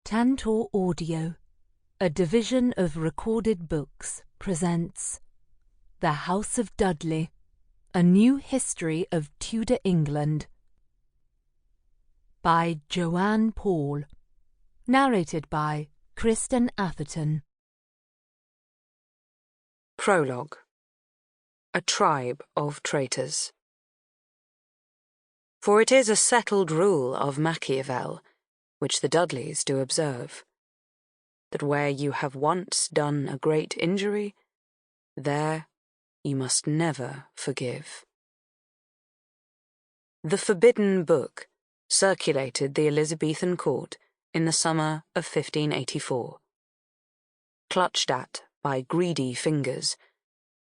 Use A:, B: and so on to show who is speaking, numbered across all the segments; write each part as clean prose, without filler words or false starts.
A: Tantor Audio, a division of Recorded Books, presents The House of Dudley, A New History of Tudor England by Joanne Paul, narrated by Kristin Atherton.
B: Prologue. A Tribe of Traitors. For it is a settled rule of Machiavel, which the Dudleys do observe, that where you have once done a great injury, there you must never forgive. The Forbidden Book circulated the Elizabethan court in the summer of 1584. Clutched at by greedy fingers,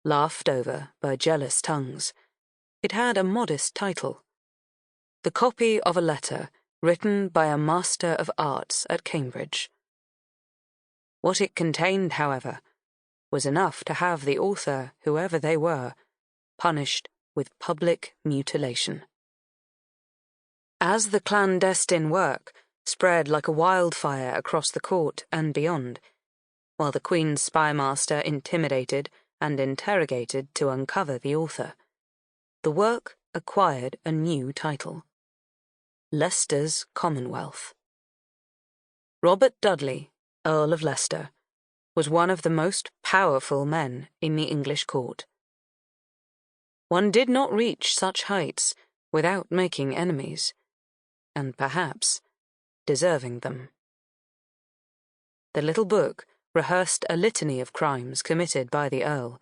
B: laughed over by jealous tongues, it had a modest title: The Copy of a Letter written by a Master of Arts at Cambridge. What it contained, however, was enough to have the author, whoever they were, punished with public mutilation. As the clandestine work spread like a wildfire across the court and beyond, while the Queen's spymaster intimidated and interrogated to uncover the author, the work acquired a new title: Leicester's Commonwealth. Robert Dudley, Earl of Leicester, was one of the most powerful men in the English court. One did not reach such heights without making enemies, and perhaps deserving them. The little book rehearsed a litany of crimes committed by the Earl: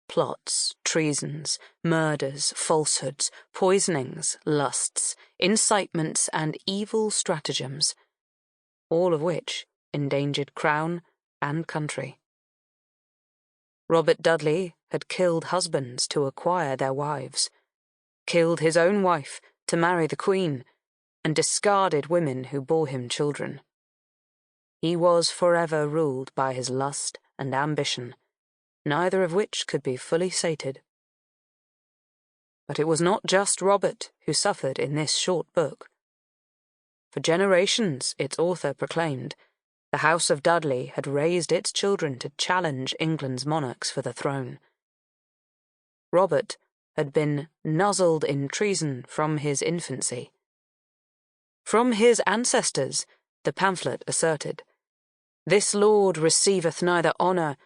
B: plots, treasons, murders, falsehoods, poisonings, lusts, incitements, and evil stratagems, all of which endangered crown and country. Robert Dudley had killed husbands to acquire their wives, killed his own wife to marry the Queen, and discarded women who bore him children. He was forever ruled by his lust and ambition, neither of which could be fully sated. But it was not just Robert who suffered in this short book. For generations, its author proclaimed, the House of Dudley had raised its children to challenge England's monarchs for the throne. Robert had been nuzzled in treason from his infancy. From his ancestors, the pamphlet asserted, this lord receiveth neither honour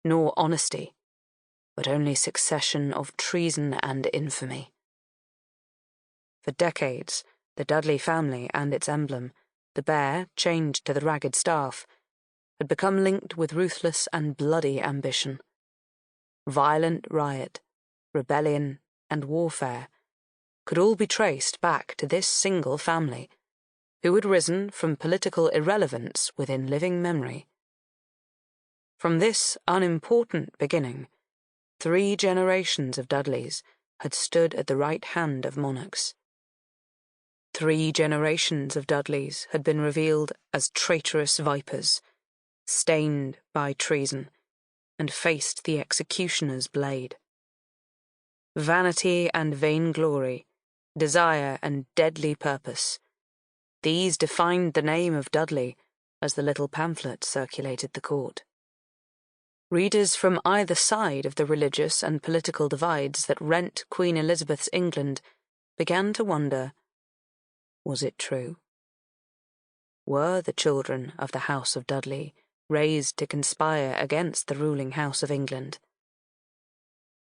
B: nor honesty, but only succession of treason and infamy. For decades, the Dudley family and its emblem, the bear chained to the ragged staff, had become linked with ruthless and bloody ambition. Violent riot, rebellion, and warfare could all be traced back to this single family, who had risen from political irrelevance within living memory. From this unimportant beginning, 3 generations of Dudleys had stood at the right hand of monarchs. 3 generations of Dudleys had been revealed as traitorous vipers, stained by treason, and faced the executioner's blade. Vanity and vainglory, desire and deadly purpose, these defined the name of Dudley as the little pamphlet circulated the court. Readers from either side of the religious and political divides that rent Queen Elizabeth's England began to wonder, was it true? Were the children of the House of Dudley raised to conspire against the ruling House of England?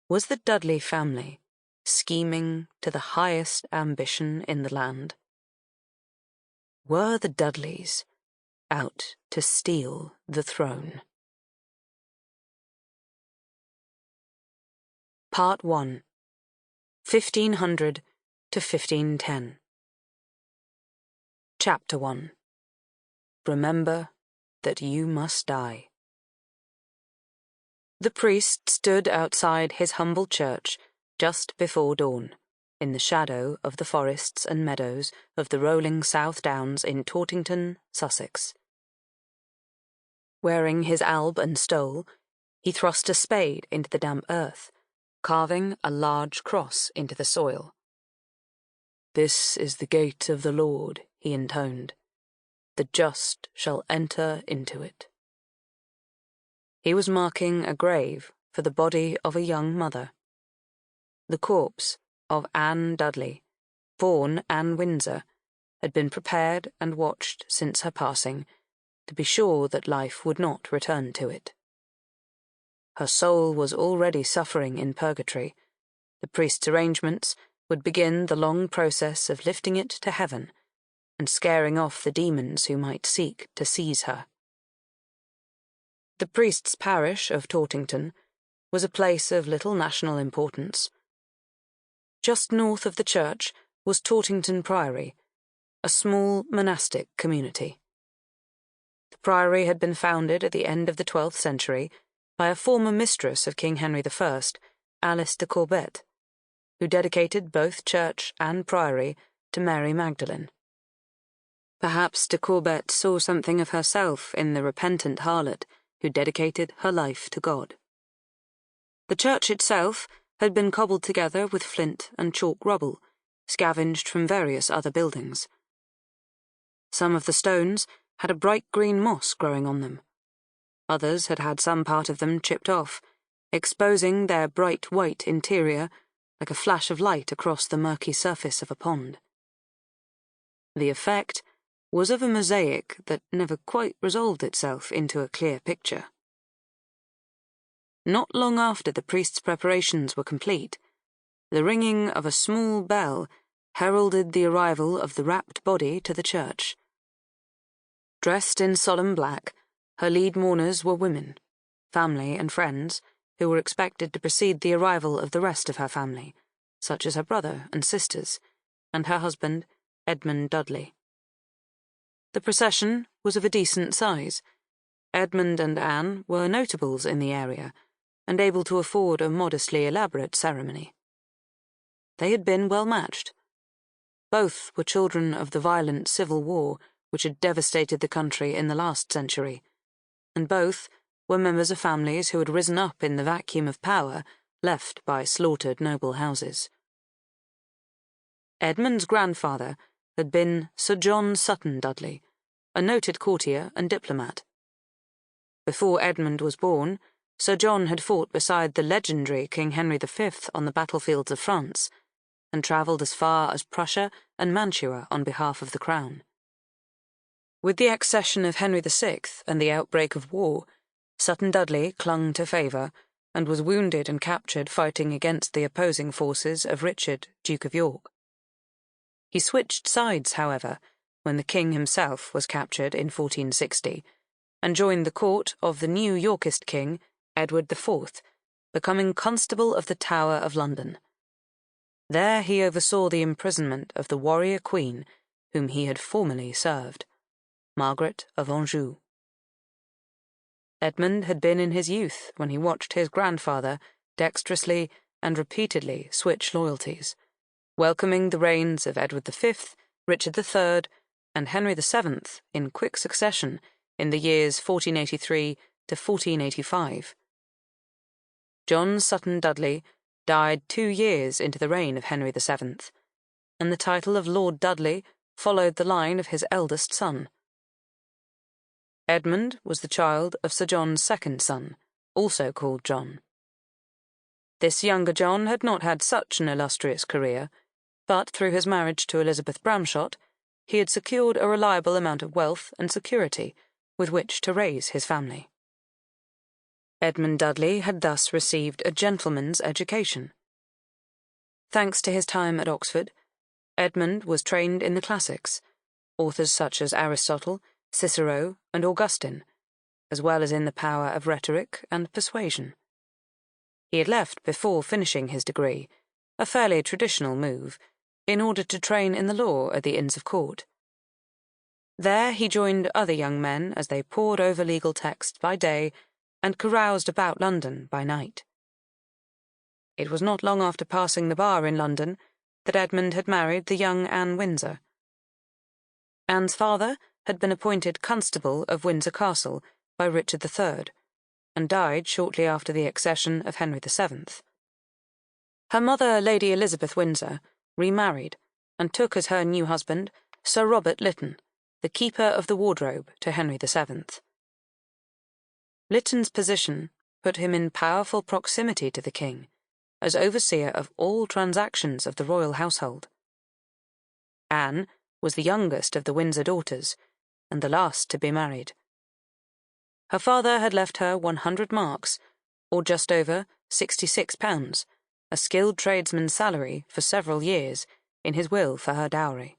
B: Was the Dudley family scheming to the highest ambition in the land? Were the Dudleys out to steal the throne? Part 1, 1500 to 1510. Chapter 1. Remember that you must die. The priest stood outside his humble church just before dawn, in the shadow of the forests and meadows of the rolling South Downs in Tortington, Sussex. Wearing his alb and stole, he thrust a spade into the damp earth, carving a large cross into the soil. "This is the gate of the Lord," he intoned. the just shall enter into it. He was marking a grave for the body of a young mother. The corpse of Anne Dudley, born Anne Windsor, had been prepared and watched since her passing, to be sure that life would not return to it. Her soul was already suffering in purgatory. The priest's arrangements would begin the long process of lifting it to heaven and scaring off the demons who might seek to seize her. The priest's parish of Tortington was a place of little national importance. Just north of the church was Tortington Priory, a small monastic community. The priory had been founded at the end of the 12th century by a former mistress of King Henry I, Alice de Corbet, who dedicated both church and priory to Mary Magdalene. Perhaps de Corbet saw something of herself in the repentant harlot who dedicated her life to God. The church itself had been cobbled together with flint and chalk rubble, scavenged from various other buildings. Some of the stones had a bright green moss growing on them. Others had had some part of them chipped off, exposing their bright white interior like a flash of light across the murky surface of a pond. The effect was of a mosaic that never quite resolved itself into a clear picture. Not long after the priest's preparations were complete, the ringing of a small bell heralded the arrival of the wrapped body to the church. Dressed in solemn black, her lead mourners were women, family and friends, who were expected to precede the arrival of the rest of her family, such as her brother and sisters, and her husband, Edmund Dudley. The procession was of a decent size. Edmund and Anne were notables in the area, and able to afford a modestly elaborate ceremony. They had been well matched. Both were children of the violent civil war which had devastated the country in the last century, and both were members of families who had risen up in the vacuum of power left by slaughtered noble houses. Edmund's grandfather had been Sir John Sutton Dudley, a noted courtier and diplomat. Before Edmund was born, Sir John had fought beside the legendary King Henry V on the battlefields of France, and travelled as far as Prussia and Mantua on behalf of the crown. With the accession of Henry VI and the outbreak of war, Sutton Dudley clung to favour and was wounded and captured fighting against the opposing forces of Richard, Duke of York. He switched sides, however, when the king himself was captured in 1460, and joined the court of the new Yorkist king, Edward IV, becoming Constable of the Tower of London. There he oversaw the imprisonment of the warrior queen whom he had formerly served, Margaret of Anjou. Edmund had been in his youth when he watched his grandfather dexterously and repeatedly switch loyalties, welcoming the reigns of Edward V, Richard III, and Henry VII in quick succession in the years 1483 to 1485. John Sutton Dudley died 2 years into the reign of Henry VII, and the title of Lord Dudley followed the line of his eldest son. Edmund was the child of Sir John's second son, also called John. This younger John had not had such an illustrious career, but through his marriage to Elizabeth Bramshot, he had secured a reliable amount of wealth and security with which to raise his family. Edmund Dudley had thus received a gentleman's education. Thanks to his time at Oxford, Edmund was trained in the classics, authors such as Aristotle, Cicero, and Augustine, as well as in the power of rhetoric and persuasion. He had left before finishing his degree, a fairly traditional move, in order to train in the law at the Inns of Court. There he joined other young men as they pored over legal texts by day and caroused about London by night. It was not long after passing the bar in London that Edmund had married the young Anne Windsor. Anne's father had been appointed Constable of Windsor Castle by Richard III, and died shortly after the accession of Henry VII. Her mother, Lady Elizabeth Windsor, remarried and took as her new husband Sir Robert Lytton, the Keeper of the Wardrobe to Henry VII. Lytton's position put him in powerful proximity to the king, as overseer of all transactions of the royal household. Anne was the youngest of the Windsor daughters, and the last to be married. Her father had left her 100 marks, or just over £66, a skilled tradesman's salary for several years, in his will for her dowry.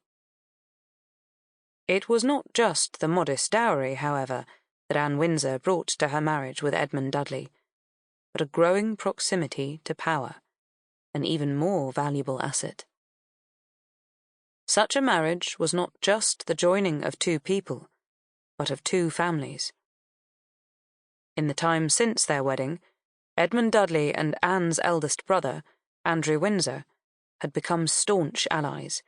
B: It was not just the modest dowry, however, that Anne Windsor brought to her marriage with Edmund Dudley, but a growing proximity to power, an even more valuable asset. Such a marriage was not just the joining of two people, but of two families. In the time since their wedding, Edmund Dudley and Anne's eldest brother, Andrew Windsor, had become staunch allies,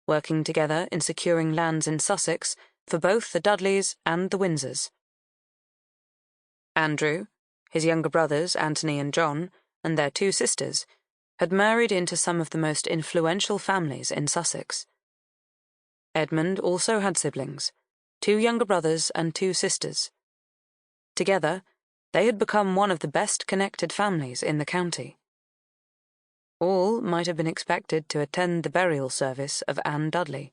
B: working together in securing lands in Sussex for both the Dudleys and the Windsors. Andrew, his younger brothers Anthony and John, and their two sisters, had married into some of the most influential families in Sussex. Edmund also had siblings, 2 younger brothers and 2 sisters. Together, they had become one of the best-connected families in the county. All might have been expected to attend the burial service of Anne Dudley.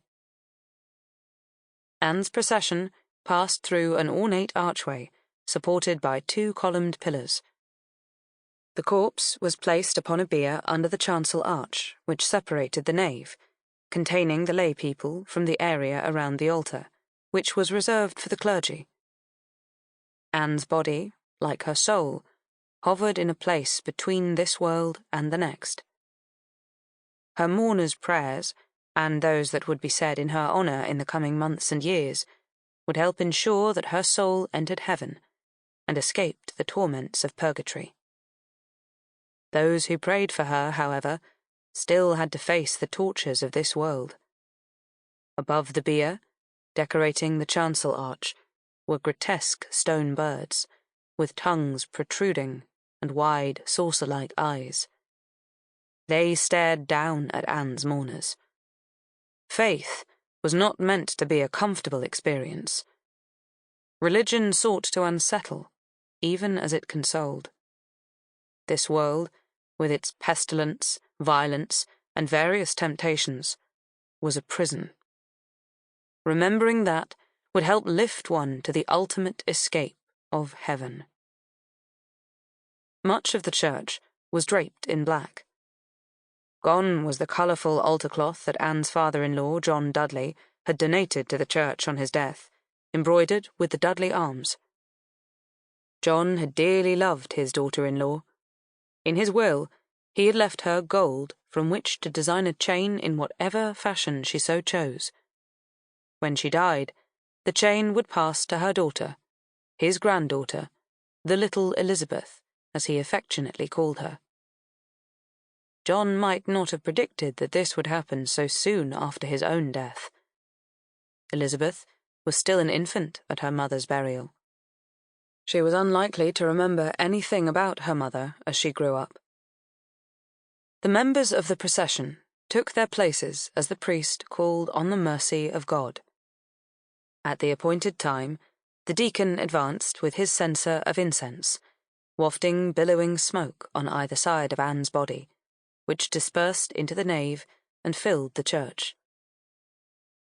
B: Anne's procession passed through an ornate archway, supported by 2-columned pillars. The corpse was placed upon a bier under the chancel arch, which separated the nave, containing the lay people from the area around the altar, which was reserved for the clergy. Anne's body, like her soul, hovered in a place between this world and the next. Her mourners' prayers, and those that would be said in her honour in the coming months and years, would help ensure that her soul entered heaven and escaped the torments of purgatory. Those who prayed for her, however, still had to face the tortures of this world. Above the bier, decorating the chancel arch, were grotesque stone birds, with tongues protruding and wide, saucer-like eyes. They stared down at Anne's mourners. Faith was not meant to be a comfortable experience. Religion sought to unsettle, even as it consoled. This world, with its pestilence, violence, and various temptations, was a prison. Remembering that would help lift one to the ultimate escape of heaven. Much of the church was draped in black. Gone was the colourful altar-cloth that Anne's father-in-law, John Dudley, had donated to the church on his death, embroidered with the Dudley arms. John had dearly loved his daughter-in-law. In his will, he had left her gold from which to design a chain in whatever fashion she so chose. When she died, the chain would pass to her daughter, his granddaughter, the little Elizabeth, as he affectionately called her. John might not have predicted that this would happen so soon after his own death. Elizabeth was still an infant at her mother's burial. She was unlikely to remember anything about her mother as she grew up. The members of the procession took their places as the priest called on the mercy of God. At the appointed time, the deacon advanced with his censer of incense, wafting billowing smoke on either side of Anne's body, which dispersed into the nave and filled the church.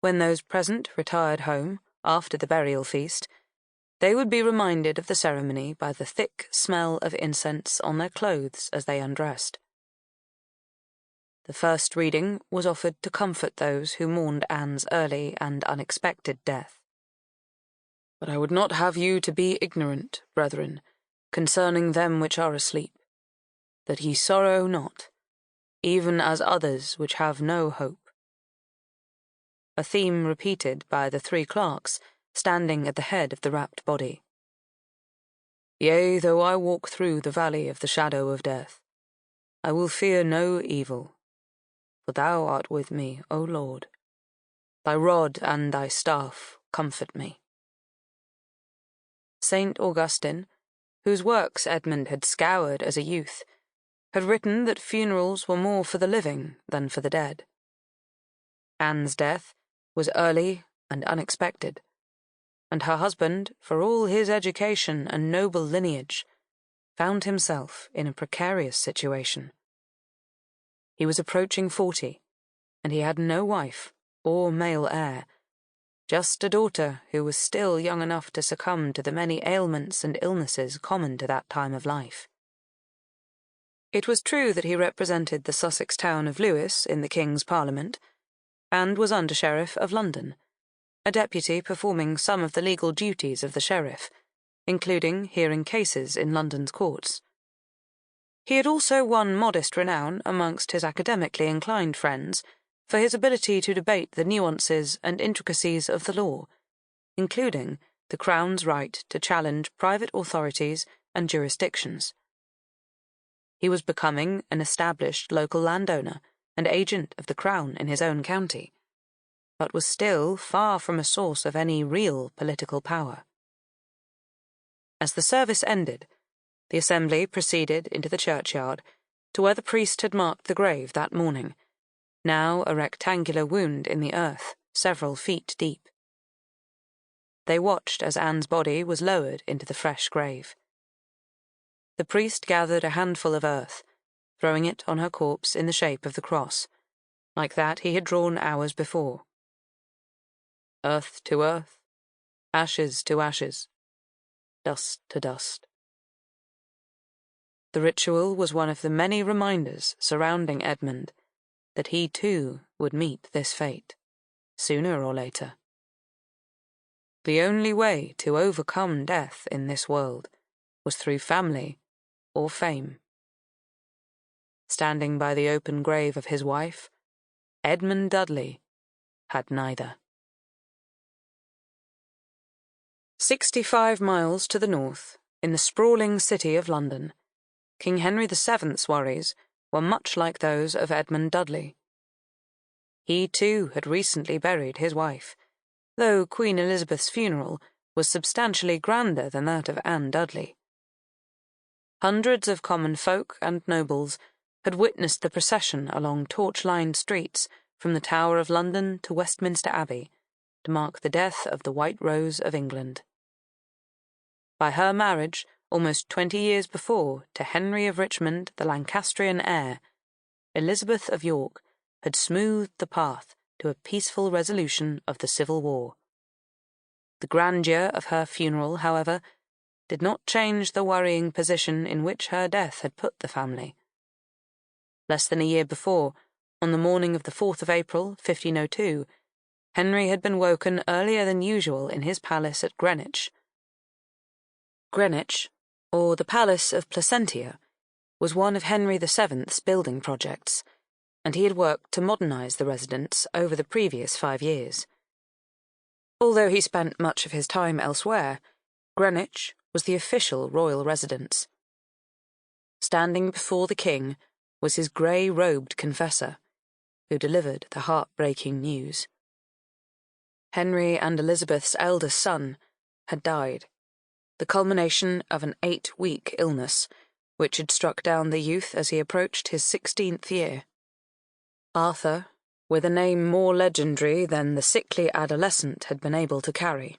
B: When those present retired home after the burial feast, they would be reminded of the ceremony by the thick smell of incense on their clothes as they undressed. The first reading was offered to comfort those who mourned Anne's early and unexpected death. But I would not have you to be ignorant, brethren, concerning them which are asleep, that ye sorrow not, even as others which have no hope. A theme repeated by the 3 clerks standing at the head of the wrapped body. Yea, though I walk through the valley of the shadow of death, I will fear no evil, for thou art with me, O Lord. Thy rod and thy staff comfort me. St. Augustine, whose works Edmund had scoured as a youth, had written that funerals were more for the living than for the dead. Anne's death was early and unexpected, and her husband, for all his education and noble lineage, found himself in a precarious situation. He was approaching 40, and he had no wife or male heir, just a daughter who was still young enough to succumb to the many ailments and illnesses common to that time of life. It was true that he represented the Sussex town of Lewes in the King's Parliament, and was Under-Sheriff of London, a deputy performing some of the legal duties of the sheriff, including hearing cases in London's courts. He had also won modest renown amongst his academically inclined friends for his ability to debate the nuances and intricacies of the law, including the Crown's right to challenge private authorities and jurisdictions. He was becoming an established local landowner and agent of the Crown in his own county, but was still far from a source of any real political power. As the service ended, the assembly proceeded into the churchyard to where the priest had marked the grave that morning, now a rectangular wound in the earth, several feet deep. They watched as Anne's body was lowered into the fresh grave. The priest gathered a handful of earth, throwing it on her corpse in the shape of the cross, like that he had drawn hours before. Earth to earth, ashes to ashes, dust to dust. The ritual was one of the many reminders surrounding Edmund that he too would meet this fate, sooner or later. The only way to overcome death in this world was through family or fame. Standing by the open grave of his wife, Edmund Dudley had neither. 65 miles to the north, in the sprawling city of London, King Henry VII's worries were much like those of Edmund Dudley. He too had recently buried his wife, though Queen Elizabeth's funeral was substantially grander than that of Anne Dudley. Hundreds of common folk and nobles had witnessed the procession along torch-lined streets from the Tower of London to Westminster Abbey to mark the death of the White Rose of England. By her marriage, almost 20 years before, to Henry of Richmond, the Lancastrian heir, Elizabeth of York had smoothed the path to a peaceful resolution of the Civil War. The grandeur of her funeral, however, did not change the worrying position in which her death had put the family. Less than a year before, on the morning of the 4th of April, 1502, Henry had been woken earlier than usual in his palace at Greenwich. Greenwich, or the Palace of Placentia, was one of Henry VII's building projects, and he had worked to modernise the residence over the previous 5 years. Although he spent much of his time elsewhere, Greenwich was the official royal residence. Standing before the king was his grey-robed confessor, who delivered the heart-breaking news. Henry and Elizabeth's eldest son had died, the culmination of an 8-week illness, which had struck down the youth as he approached his 16th year. Arthur, with a name more legendary than the sickly adolescent had been able to carry,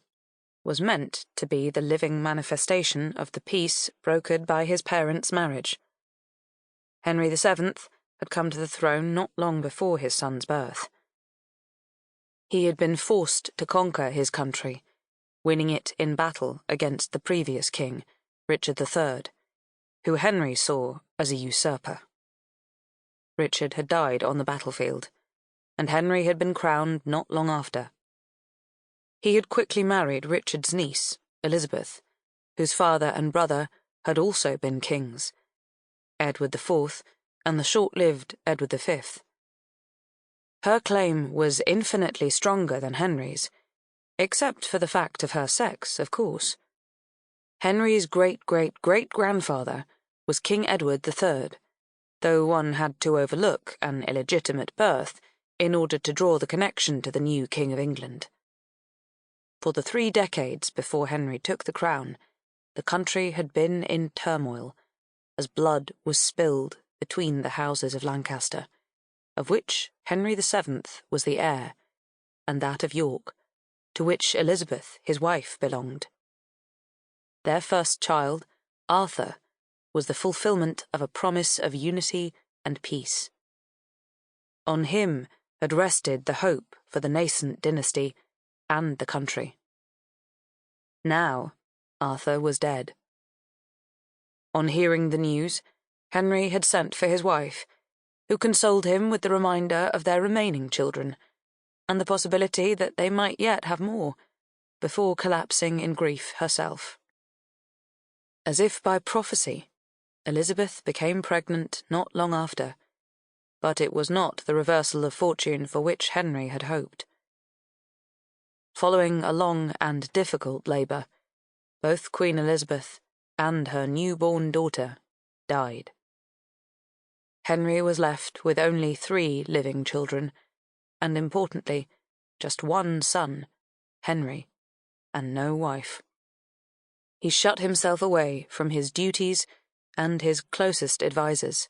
B: was meant to be the living manifestation of the peace brokered by his parents' marriage. Henry VII had come to the throne not long before his son's birth. He had been forced to conquer his country, winning it in battle against the previous king, Richard III, who Henry saw as a usurper. Richard had died on the battlefield, and Henry had been crowned not long after. He had quickly married Richard's niece, Elizabeth, whose father and brother had also been kings, Edward IV and the short-lived Edward V. Her claim was infinitely stronger than Henry's, except for the fact of her sex, of course. Henry's great-great-great-grandfather was King Edward III, though one had to overlook an illegitimate birth in order to draw the connection to the new King of England. For the 3 decades before Henry took the crown, the country had been in turmoil, as blood was spilled between the houses of Lancaster, of which Henry VII was the heir, and that of York, to which Elizabeth, his wife, belonged. Their first child, Arthur, was the fulfillment of a promise of unity and peace. On him had rested the hope for the nascent dynasty and the country. Now, Arthur was dead. On hearing the news, Henry had sent for his wife, who consoled him with the reminder of their remaining children, and the possibility that they might yet have more, before collapsing in grief herself. As if by prophecy, Elizabeth became pregnant not long after, but it was not the reversal of fortune for which Henry had hoped. Following a long and difficult labour, both Queen Elizabeth and her newborn daughter died. Henry was left with only 3 living children, and importantly, just one son, Henry, and no wife. He shut himself away from his duties and his closest advisers,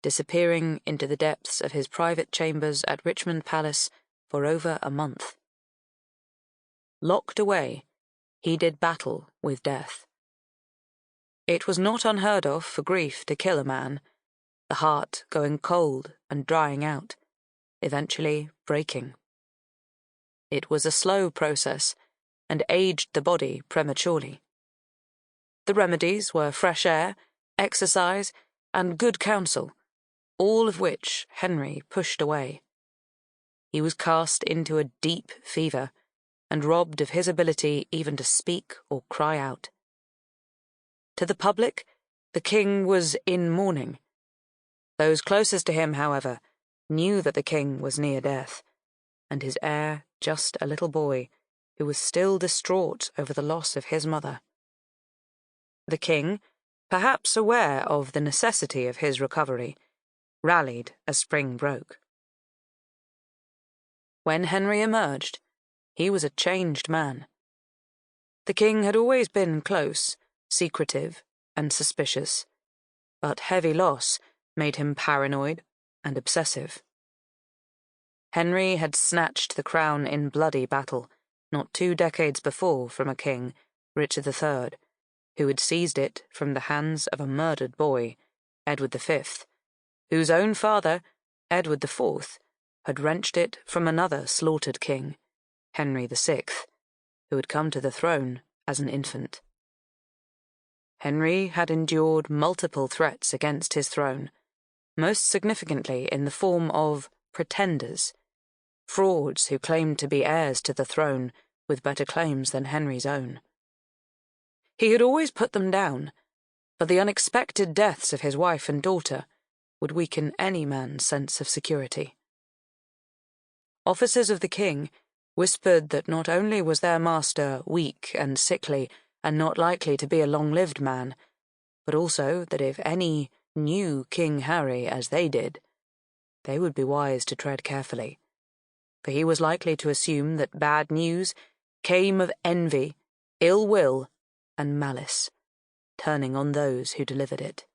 B: disappearing into the depths of his private chambers at Richmond Palace for over a month. Locked away, he did battle with death. It was not unheard of for grief to kill a man, the heart going cold and drying out, eventually breaking. It was a slow process and aged the body prematurely. The remedies were fresh air, exercise, and good counsel, all of which Henry pushed away. He was cast into a deep fever and robbed of his ability even to speak or cry out. To the public, the king was in mourning. Those closest to him, however, knew that the king was near death, and his heir just a little boy who was still distraught over the loss of his mother. The king, perhaps aware of the necessity of his recovery, rallied as spring broke. When Henry emerged, he was a changed man. The king had always been close, secretive, and suspicious, but heavy loss made him paranoid and obsessive. Henry had snatched the crown in bloody battle, not 2 decades before, from a king, Richard III, who had seized it from the hands of a murdered boy, Edward V, whose own father, Edward IV, had wrenched it from another slaughtered king, Henry VI, who had come to the throne as an infant. Henry had endured multiple threats against his throne, most significantly in the form of pretenders, frauds who claimed to be heirs to the throne with better claims than Henry's own. He had always put them down, but the unexpected deaths of his wife and daughter would weaken any man's sense of security. Officers of the king whispered that not only was their master weak and sickly and not likely to be a long-lived man, but also that if any knew King Harry as they did, they would be wise to tread carefully, for he was likely to assume that bad news came of envy, ill will, and malice, turning on those who delivered it.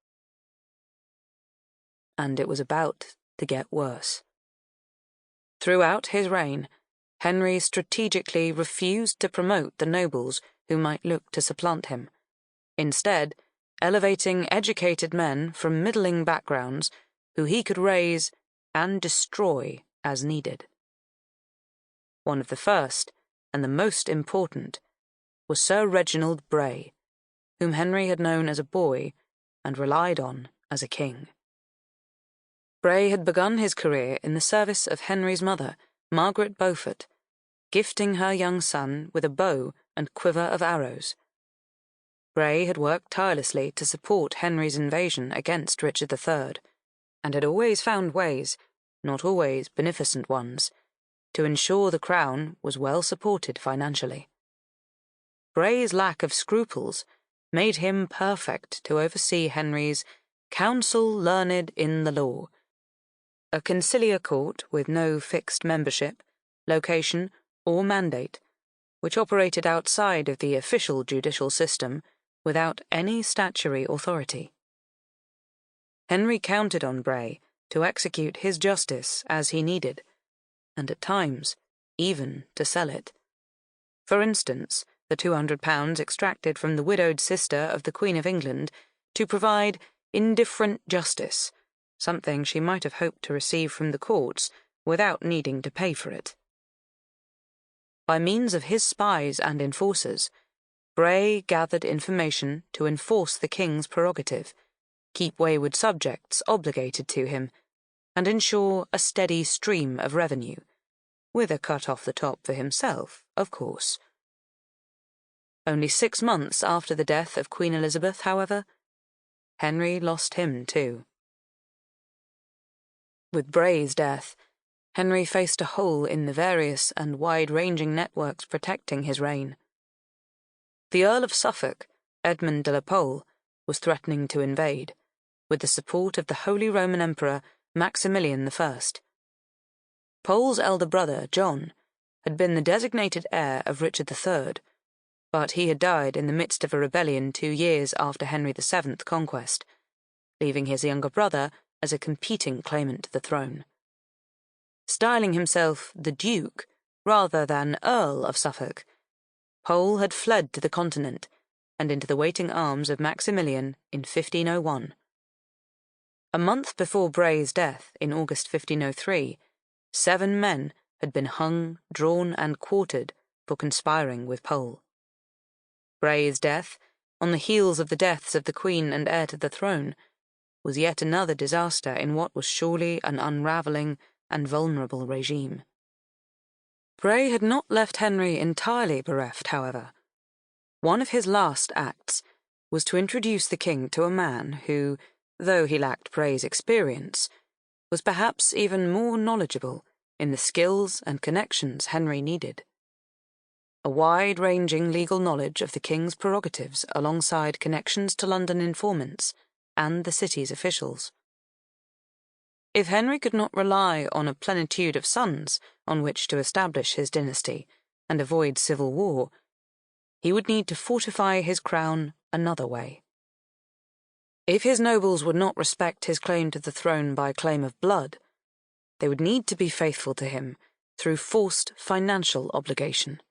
B: And it was about to get worse. Throughout his reign, Henry strategically refused to promote the nobles who might look to supplant him, instead elevating educated men from middling backgrounds who he could raise and destroy as needed. One of the first, and the most important, was Sir Reginald Bray, whom Henry had known as a boy and relied on as a king. Bray had begun his career in the service of Henry's mother, Margaret Beaufort, gifting her young son with a bow and quiver of arrows. Bray had worked tirelessly to support Henry's invasion against Richard III, and had always found ways, not always beneficent ones, to ensure the crown was well supported financially. Bray's lack of scruples made him perfect to oversee Henry's Council Learned in the Law, a conciliar court with no fixed membership, location, or mandate, which operated outside of the official judicial system without any statutory authority. Henry counted on Bray to execute his justice as he needed, and at times even to sell it. For instance, the £200 extracted from the widowed sister of the Queen of England to provide indifferent justice, something she might have hoped to receive from the courts without needing to pay for it. By means of his spies and enforcers, Bray gathered information to enforce the king's prerogative, keep wayward subjects obligated to him, and ensure a steady stream of revenue, with a cut off the top for himself, of course. Only 6 months after the death of Queen Elizabeth, however, Henry lost him too. With Bray's death, Henry faced a hole in the various and wide-ranging networks protecting his reign. The Earl of Suffolk, Edmund de la Pole, was threatening to invade, with the support of the Holy Roman Emperor Maximilian I. Pole's elder brother, John, had been the designated heir of Richard III, but he had died in the midst of a rebellion 2 years after Henry VII's conquest, leaving his younger brother as a competing claimant to the throne. Styling himself the Duke rather than Earl of Suffolk, Pole had fled to the continent and into the waiting arms of Maximilian in 1501. A month before Bray's death, in August 1503, 7 men had been hung, drawn, and quartered for conspiring with Pole. Bray's death, on the heels of the deaths of the Queen and heir to the throne, was yet another disaster in what was surely an unravelling and vulnerable regime. Bray had not left Henry entirely bereft, however. One of his last acts was to introduce the king to a man who, though he lacked Bray's experience, was perhaps even more knowledgeable in the skills and connections Henry needed. A wide-ranging legal knowledge of the king's prerogatives alongside connections to London informants and the city's officials. If Henry could not rely on a plenitude of sons on which to establish his dynasty and avoid civil war, he would need to fortify his crown another way. If his nobles would not respect his claim to the throne by claim of blood, they would need to be faithful to him through forced financial obligation.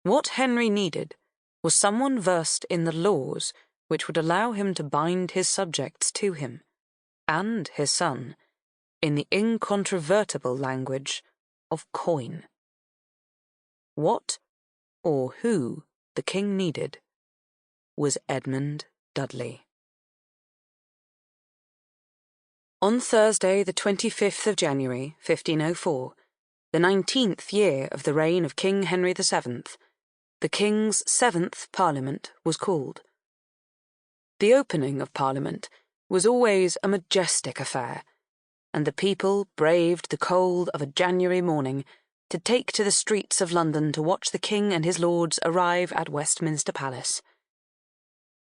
B: What Henry needed was someone versed in the laws which would allow him to bind his subjects to him, and his son, in the incontrovertible language of coin. What, or who, the king needed was Edmund Dudley. On Thursday, the 25th of January, 1504, the 19th year of the reign of King Henry VII, the King's 7th Parliament was called. The opening of Parliament was always a majestic affair, and the people braved the cold of a January morning to take to the streets of London to watch the King and his lords arrive at Westminster Palace.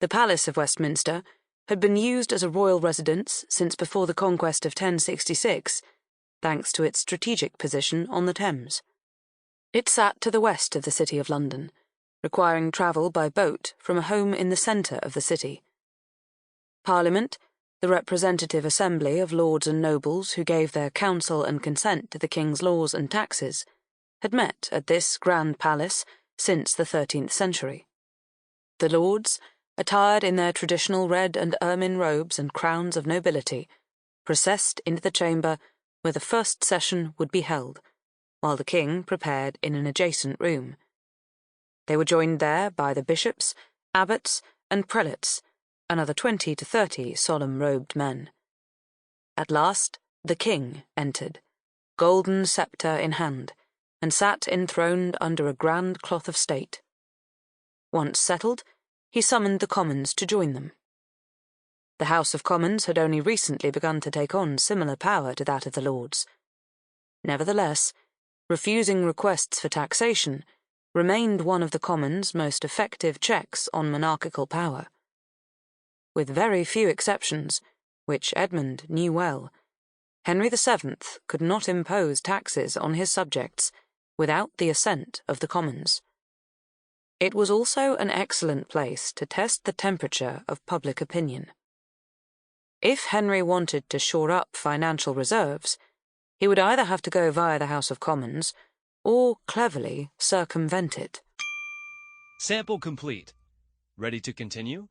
B: The Palace of Westminster had been used as a royal residence since before the conquest of 1066, thanks to its strategic position on the Thames. It sat to the west of the City of London, requiring travel by boat from a home in the centre of the city. Parliament, the representative assembly of lords and nobles who gave their counsel and consent to the king's laws and taxes, had met at this grand palace since the 13th century. The lords, attired in their traditional red and ermine robes and crowns of nobility, processed into the chamber where the first session would be held, while the king prepared in an adjacent room. They were joined there by the bishops, abbots, and prelates, another 20 to 30 solemn-robed men. At last, the king entered, golden sceptre in hand, and sat enthroned under a grand cloth of state. Once settled, he summoned the Commons to join them. The House of Commons had only recently begun to take on similar power to that of the Lords. Nevertheless, refusing requests for taxation remained one of the Commons' most effective checks on monarchical power. With very few exceptions, which Edmund knew well, Henry VII could not impose taxes on his subjects without the assent of the Commons. It was also an excellent place to test the temperature of public opinion. If Henry wanted to shore up financial reserves, he would either have to go via the House of Commons or cleverly circumvent it.
C: Sample complete. Ready to continue?